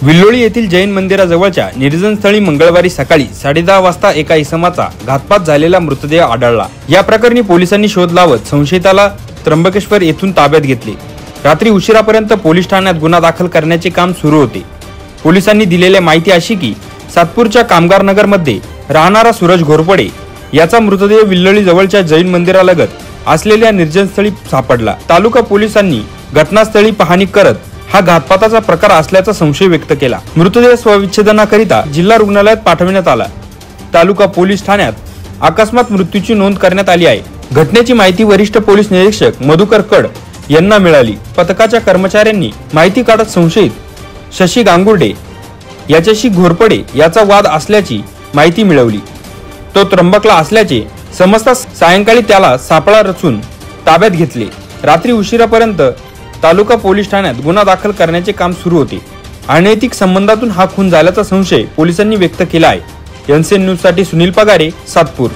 विल्लोळी येथील जैन मंदिराजवळच्या निर्जन स्थळी मंगळवारी सकाळी 10:30 वाजता एका इसमाचा घातपात झालेला मृतदेह आढळला। या प्रकरणी पोलिसांनी शोध लावत संशयिताला त्र्यंबकेश्वर येथून ताब्यात घेतले। रात्री उशिरापर्यंत पोलीस ठाण्यात गुन्हा दाखल करण्याचे काम सुरू होते। पोलिसांनी दिलेली माहिती अशी की सातपूरच्या कामगार नगर मध्ये राहणारा सूरज घोरपडे याचा मृतदेह विल्लोळी जवळच्या जैन मंदिरालगत असलेल्या निर्जन स्थळी सापडला। तालुका पोलिसांनी घटनास्थळी पाहणी करत हा घातपाताचा प्रकार असल्याचा संशय व्यक्त केला। मृतदेह स्वविच्छेदनाकरिता जिल्हा रुग्णालयात पाठवण्यात आला। तालुका पोलीस ठाण्यात अकस्मात मृत्यूची नोंद करण्यात आली आहे। घटनेची माहिती वरिष्ठ पोलीस निरीक्षक मधुकर कड यांना मिळाली। पथकाच्या कर्मचाऱ्यांनी माहिती काढत संशयित शशी गांगुर्डे याच्याशी घोरपडे याचा वाद असल्याची माहिती मिळवली। तो त्र्यंबकला असल्याचे समजताच सायंकाळी त्याला सापळा रचून ताब्यात घेतले। रात्री उशिरापर्यंत तालुका पोलीस ठाण्यात गुन्हा दाखल करण्याचे काम सुरू होते। अनैतिक संबंधातून हा खून झाल्याचा संशय पोलिसांनी व्यक्त केला आहे। एनसीएन न्यूज साठी सुनील पगारे, सातपूर।